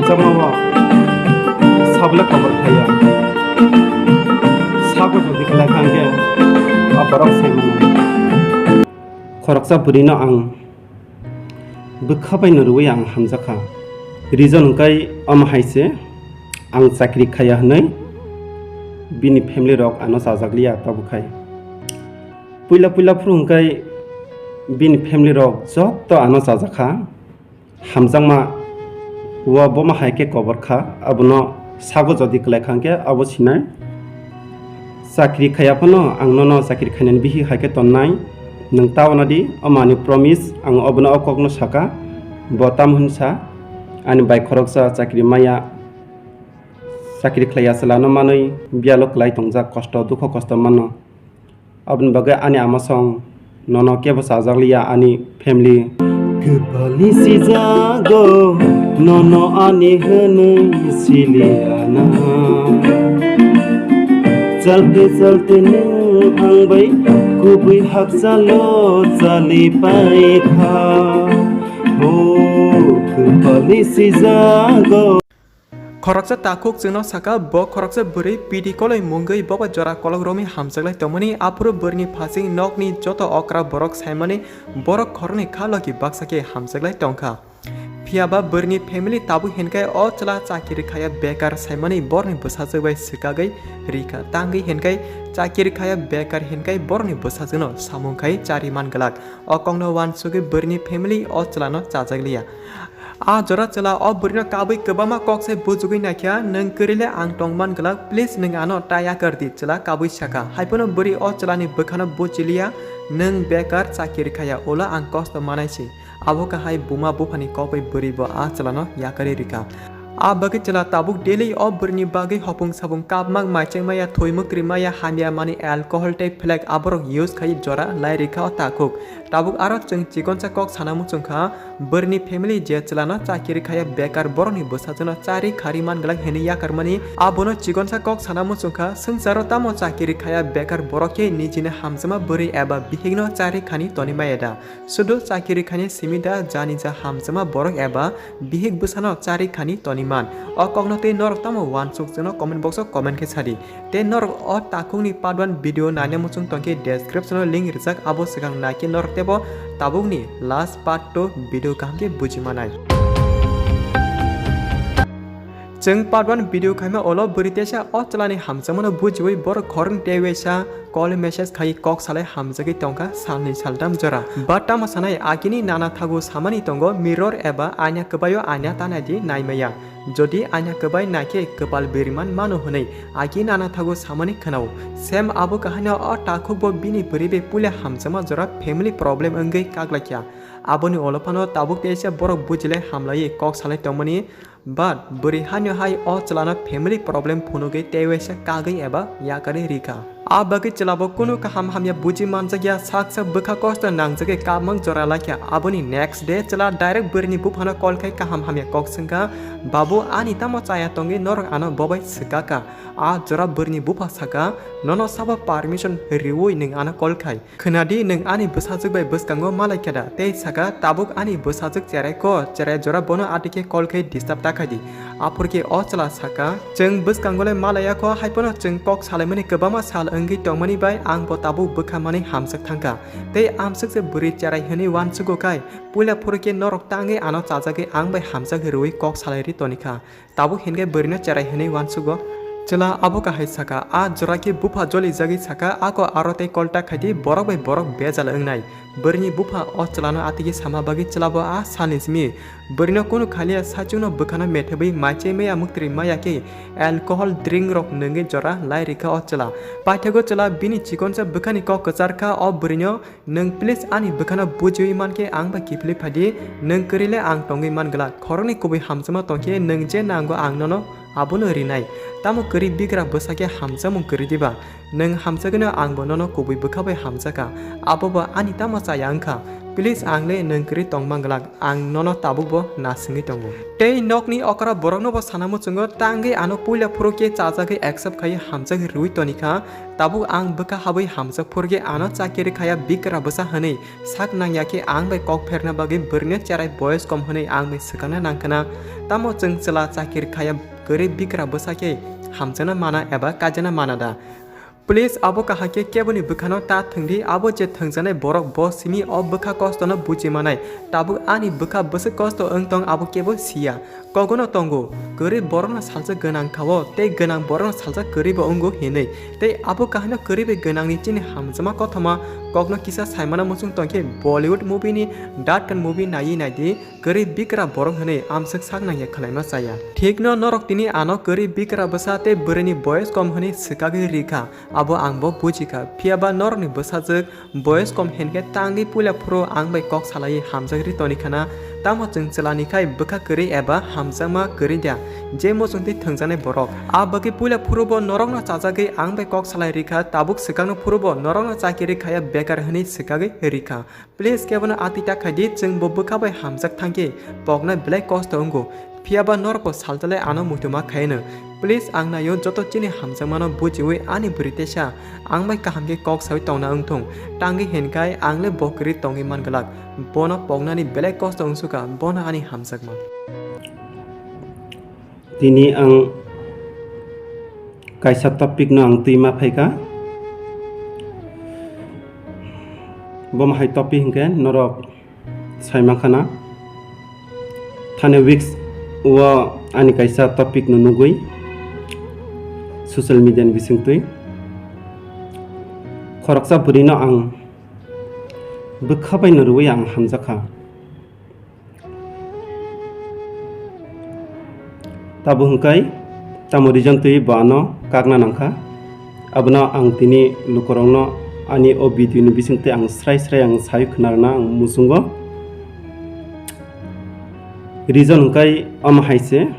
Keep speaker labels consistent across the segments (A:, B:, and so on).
A: hamjamnawa sabla cover khaya sago jodi khlai khangke abarok semana khoroksa burino ang bukhabai nurui ang hamjakha reason kai am haise ang chakri khaya hnai bini family rok ano sajakliya tabukhai puila phurungkai bini family rok jotto ano sajakha hamjangma wa boma haike cover kha abono sago jodi khlai khangke abo sinai chakri khaya pano angno chakri khainen bihi haike tonnai nang tawnadi amani promise ang abono okokno saka botam hunsa ani bai khoroksa chakri maya chakri khlaya salano manui bialo klai tongja kosto dukho kosto mano abun bagai ani amasong nono kebo sajakliya ani family kebali si jago nono ani hene siliana चलते आंबाय गुबै हागजालो जालि पाइखा हो कपालि सिजागो
B: खरकसा ताकुक जोंनो साका ब खरकसा बोरै पिडि कलै मुंगै बबा जरा कलक रोमि हामजगलाय तमनि आपुरो बोरनि फासिं नकनि जत अक्रा बरक साइमानि बरक खरनि खालकि बाक्साके हामजगलाय टंखा फियाबा बोरनि फेमिलि ताबु हेनकाय अ चला चाकिरि खाया बेकार साइमानि बरनि बसाजोबाय सिकागै रिका तांगै हेनकाय चाकिरि खाया बेकार हेनकाय बरनि बसाजोनो सामुंखाय चारिमान गलाक अकंनो वान सुगै बोरनि फेमिलि अ चलानो चाजागलिया आ जरा चला अ बोरनो काबै गोबामा कक्से बुजुगै नाखिया नों करिले आं टंगमान गलाक प्लिज नों आनो टाया करदि चला काबै साका हाइपनो बोरि अ चलानि बखानो बुचिलिया नों बेकार चाकिरि खाया ओला आं कस्त मानायसि abo kahai buma bufani kopai beribo a celano yakari rika a bagi cela tabuk daily of berni bagi hopung sabung kapmang maicheng maya thoimuk rimaya hamia mani alcohol type flag aborok use khai jora lai rika o takuk tabuk aro chung chikon sa kok sanamu chungkha berni family je celana chakiri khaya bekar boroni bosajona chari khariman galang heni yakarmani abono chikon sa kok sanamu chungkha sungsaro tamo chakiri khaya bekar boroke nijine hamjama beri eba bihigno chari khani tonimayeda sudu chakiri khani simida janija hamjama borok eba bihig busano chari khani toni मान अकगनो ते नरक तमो वान सुक जनो comment box comment के छाडी ते नरक अ ताकुंगनि पार्ट 1 भिडियो नाने मुचुं तंके डिस्क्रिप्शन लिंक रिजाक आबो सिगां नाके नरक तेबो ताबुगनि लास्ट पार्ट 2 भिडियो कामके बुजिमानाय जों पार्ट 1 भिडियो खाइमा ओलो बरितेसा अ चलानि हामजामनो बुजिवै बर खरं टेवेसा कल मेसेज खाइ कक सालाय हामजगै टंका सालनि सालदाम जरा बाटा मसानाय आगिनि नाना थागु सामानि तंगो मिरर एबा आइना कबायो आइना तानादि नायमाया जदि आइना कबाय नाके कपाल बेरिमान मानो हनै आगि नाना थागु सामानि खनाव सेम आबो कहानिया अ ताखुबो बिनि बरिबे पुले हामजामा जरा फैमिली प्रॉब्लम अंगै कागलाकिया आबोनि ओलफानो ताबुक तेसा बरक बुजिले हामलायै कक सालाय तंमनि But beri hanyo hai o celana family problem punuge tewesa kagai eba yakari rika. A bagi celabo kunu kaham hamya buji manjagya saksa bukha kosta nangjage kamang joralakya aboni next day cela direct berini bufana call kai kaham hamya koksengka babu ani tamo chaya tongi norok ano bobai sikaka a jora berini bufa saka nono saba permission riwoi ning ana call kai khnadi ning ani busajug bai buskango malaikada tei saka tabuk ani busajug cerai jora bono atike call kai disturb takadi apurke o cela saka jeng buskangole malaya ko haipono jeng kok salaimani kebama sal अंगी टंगमनि bye आं बताबु बखामानि हामसक थांका ते आमसक से बुरि चाराय हनि वान सुगोखाय पुला फुरके नरक तांगे आनो चाजागे आं बाय हामसक रुइ कक सालायरि तनिखा ताबु हेनगे बरिनो चाराय हनि वान सुगो चला आबो काहाय साका आ जराके बुफा जलि जगि साका आको आरोते कल्टा खायति बरक बाय बरक बेजाल अंगनाय बरनि बुफा अ चलानो आतिगे सामा बागि चलाबो आ सानिसमि बरिनो कोनो खालिया साचुनो बखाना मेथबै माइचे मेया मुक्त्रि मायाके अल्कोहल ड्रिंक रक नंगे जरा लाइरिका अ चला पाइथागो चला बिनि चिकनसा बखानि क कचारका अ बरिनो नों प्लिज आनि बखाना बुजियै मानके आं बा किफलि फादि नों करिले आं टंगै मानगला खरनि कुबै हामजमा तंके नों जे नांगो आं ननो आबोनो रिनाय तामो करि बिग्रा बसाके हामजामु करि दिबा नों हामजागनो आंबो ननो कुबै बखाबै हामजाका आबोबा आनि तामा चायांखा Please angle nengkri tong manggalak ang nono tabuk bo nasingi tongo. Tei nok ni okara borok no bo sanamu chungo tangi ano puila puroke chachake accept khai hamjak rui tonika tabuk ang beka habai hamjak purge ano chakiri khaya bikra basa hane sak nangyake ang bai kok pherna bagi burne charai boys kom hane ang bai sakana nangkana tamo chung chela chakiri khaya gari bikra basa ke hamjana mana eba kajana mana da. Please abo kahake keboni bukhano ta thangdi abo je thangjanai borok bo simi o bukha kosto no buji manai tabu ani bukha bose kosto engtong abo kebo sia kogono tongo gari borona salja ganang khawo te ganang borona salja gari bo ongo hinei te abo kahano gari be ganang ni chini hamjama kothama kogno kisa saimana musung tongke Bollywood movie ni datkan movie nai di gari bikra borong hane amsak sakna ya khalaima saya thik no norok tini ano gari bikra basa te bureni boys kom hane sikagi rika abo angbo bujika phiaba norni basajak boys kom henke tangi pula pro angbai kok salai hamjagri tonikana tamo chung chelani khai bukha gari eba hamjama gari dia je mo chungti thangjanai borok abagi pula phurobo norokno chajagi angbai kok salai rika tabuk sikangno phurobo norokno chakiri khaya bekar hani sikagi rika please kebona atita khadi chung bo bukha bai hamjak thangke pokna black cost ongo phiaba norko saltale ano mutuma khaina Please angna yo joto chini hamjamano bujiwe ani britesha angbai kahamge kok sawi tongna ungthong tangi henkai angle bokri tongi mangalak bono pognani black cost ongsuka bona ani hamjakma
A: tini ang kaisa topic no ang tuima phaika bom hai topic hingke norok saima khana thane weeks wa ani kaisa topic no nugui social media ni bisingtui khoraksa burino ang bukhabai norui ang hamjaka tabu hungkai tamo reason tui bano kakna nangkha abna ang tini lukorongno ani o video ni bisingtui ang srai ang sayu khnarna ang musungo reason hungkai am haise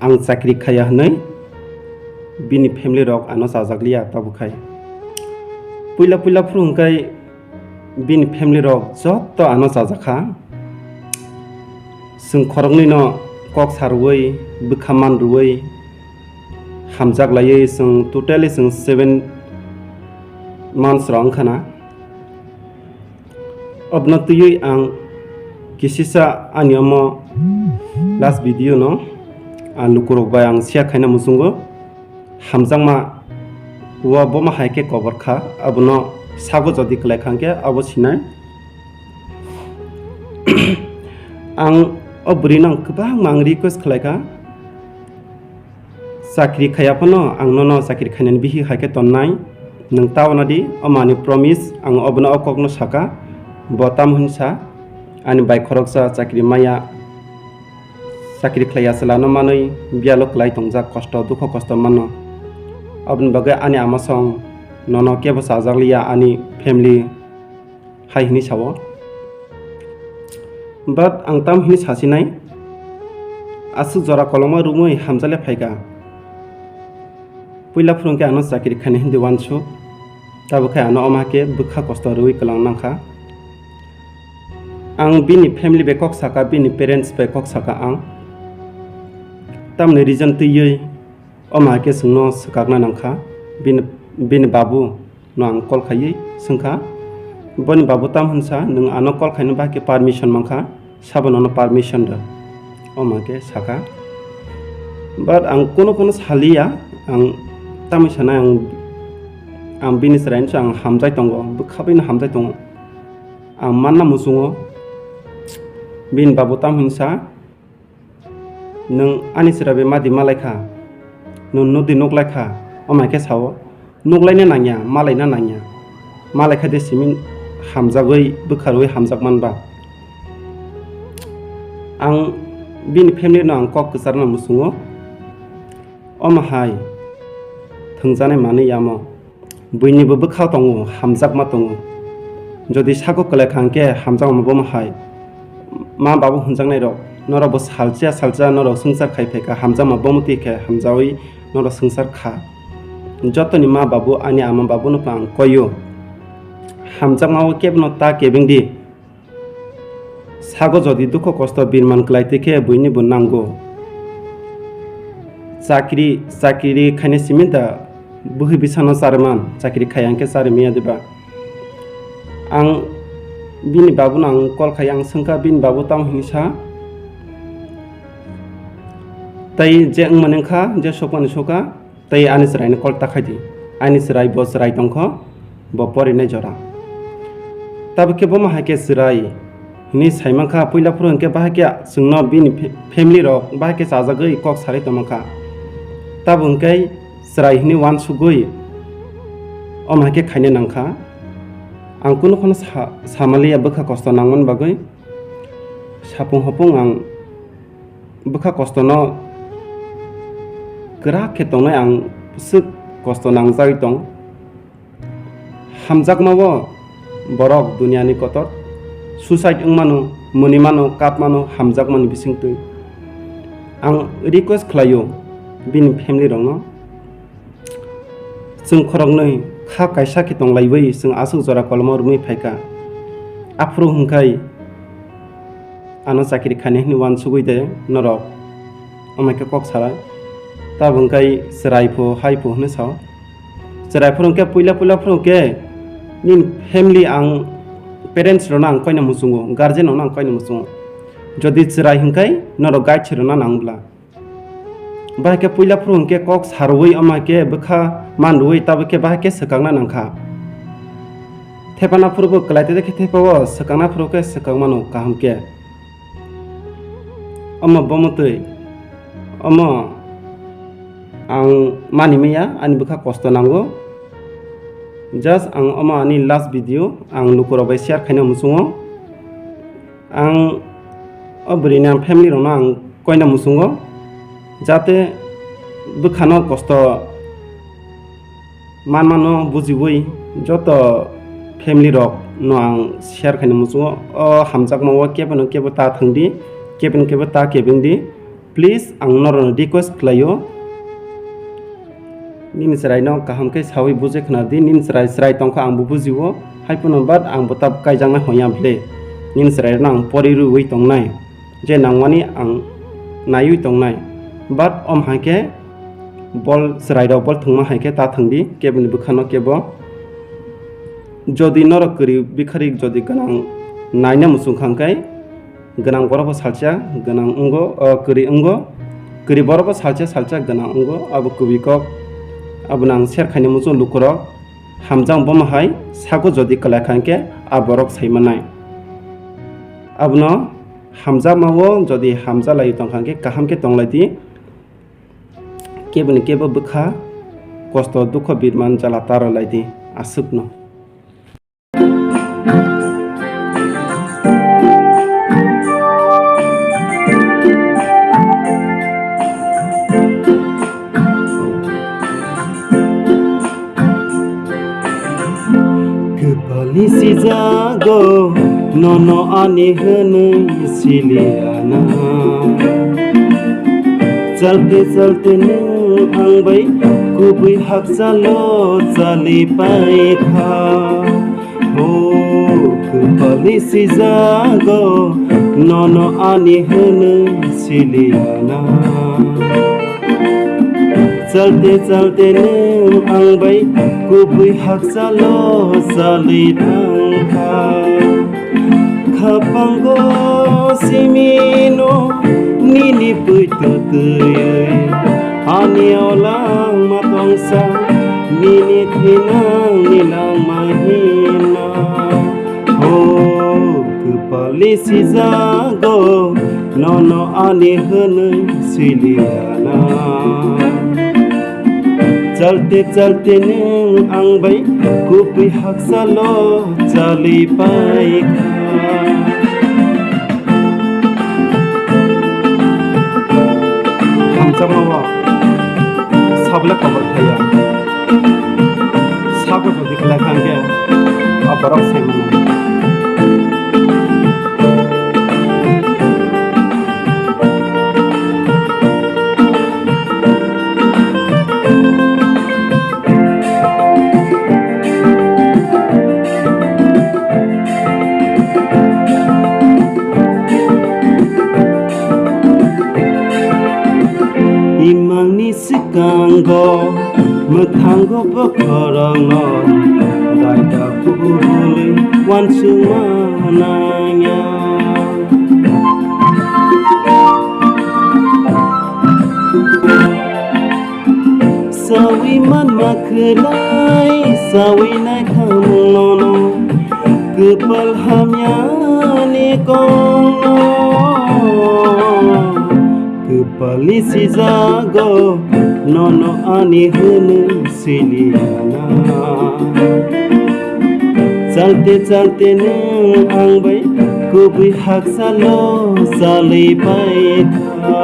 A: ang chakri khaya hnai bini family rok ano sajaglia tabukhai puila phurungkai bini family rok joto ano sajakha sung khorongni no kok sarwei bukhaman ruwei hamjak lai sung totally sung 7 months rong khana abna tuyui ang kisisa anyomo last video no an lukurok bai ang sia khaina musungo hamjangma wa boma haike cover kha abono sago jodi klai khangke abo sinai ang obrino kubang mang request khlaika sakri khaya pano ang nono sakri khanen bihi haike tonnai nang tawnadi amani promise ang obno okokno saka botam hunsa ani bai khoroksa sakri maya sakri khlaya salano manoi bialo klai tongjak kosto dukho kosto mano abun bagai ani amasong nono kebo sajaglia ani family hai hini sawo but ang tam hini sasinai asu jora koloma rumoi hamjale phaika puila phurungke ano sakiri khane hindi wanchu tabukai ano omake bukha kosto rui kalang nangkha ang bini family bekok saka bini parents bekok saka ang tamne reason tuyui omake sungno sakakna nangkha bin babu no ang call khai sungkha boni babu tam hunsa nung ano call khaina ba ke permission mangkha sabono no permission da omake saka but ang kono salia ang tamisana ang binis range ang hamjai tongo bukhabin hamjai tongo ang manna musungo bin babu tam hunsa nung ani sirabe madi malaikha nudi nuklai kha omake sawo nuklaina nangya malaina nangya malai kha de simin hamjagoi bukharoi hamjak manba ang bin family no ang kok kusarna musungo omahai thungjane mani yamo buini bo bukha tongo hamjak ma tongo jodi sago kala khangke hamjak ma bomahai ma babu hunjang nai rok nora bo salcha nora sungsar khai pheka hamjak ma bomuti khe hamjawi nora sungsar kha jotoni ma babu ani ama babu no pang koyo hamjak ma kebno ta kebingdi sago jodi dukho kosto birman klaitike buinibo nango chakri khaine simida buhi bisano sarman chakri khayangke sarmiya deba ang bini babu nang kol khayang sengka bin babu tam hinsa tai je manengkha je sokman soka tai ani srai ne kol takhadi ani srai bo srai tongkho bo pori ne jora tab ke bo ma hake srai ni saimangkha puila purun ke bahakya sungno bini family rok bahake sajagoi kok sari tomangkha tab ungkai srai hini wan sugoi omhake khaine nangkha ang kuno khono samali abakha kosto nangman bagoi sapung hopung ang bakha kosto no kera ketongnai ang suk kosto nangjai tong hamjak mawo borok duniani kotor suicide ungmano munimano kapmano hamjak mani bisingtui ang request khlayo bini family rongno sung khorognoi kha kaisa ki tonglaibai sung asuk jora kolmo rumi phaika afro hungkai ano chakri khane ni wan sugui de norok amake kok sara ta bungkai serai pho hai pho ne sao serai pho ke puila pho ke nin family ang parents rona ang koina musungo guardian rona ang koina musungo jodi serai hungkai norok guide chirona nangbla bahake puila pho ke kok saroi amake bakha manroi tabake bahake sakangna nangkha thepana purbo kalaite dekhe thepawo sakangna pho ke sakangmano kahamke amma bomotoi amma ang manimiya ani bakha kosto nango just ang ama ani last video ang lukuro bai share khaina musungo ang obrina family rona ang koina musungo jate bukhano kosto manmano bujiboi joto family rok no ang share khaina musungo o hamjak mawa kebo ta thangdi kebo ta kebindi please ang noro request klayo nin serai no kaham ke sawi buje khna di nin serai tongkha ang bujiwo haipuno bad ang botab kaijang na hoya ble nin serai nang poriru wi tongnai je nangwani ang nayu tongnai bad om hake bol serai ro bol thungma hake ta thangdi kebni bukhano kebo jodi norok kri bikhari jodi ganang naina musung khangkai ganang boroko salcha ganang ungo kri boroko salcha ganang ungo abu kubikok abunang ser khaine muso lukurok hamjang bomahai sago jodi kala khanke aborok saimanai abuno hamja mawo jodi hamja lai tongkhanke kahamke tonglaiti kebni kebo bukha kosto dukho birman jala taro laiti asukno Nisi jago nono ani hene siliana Chalte nung ang bay kubui hak salo chali pai kha Oh kupali si jago nono ani hene siliana Chalte nung ang bay kubui hak salo sali tangka Kapango simino nini puitutuye Ani olang matongsa nini tinang nilang mahina Oh kupali si jago nono ani hene siliana Chalte nung ang bay kupi hak salo chali pai kha hamjak mawa sabla kabar khaya sago jodi kala khangge abarok semana kanggo mekanggo bekorongno raida kubuli wansumananya sawi man makelai sawi nai kamulono kepal hamnya ni kono kepali si zago nono ani hene siliana chalte neng ang bai kubi hak salo sali bai kha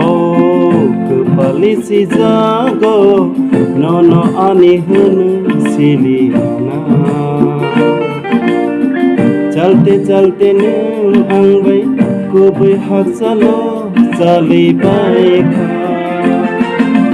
A: oh kepali si zago nono ani hene siliana chalte neng ang bai kubi hak salo sali bai kha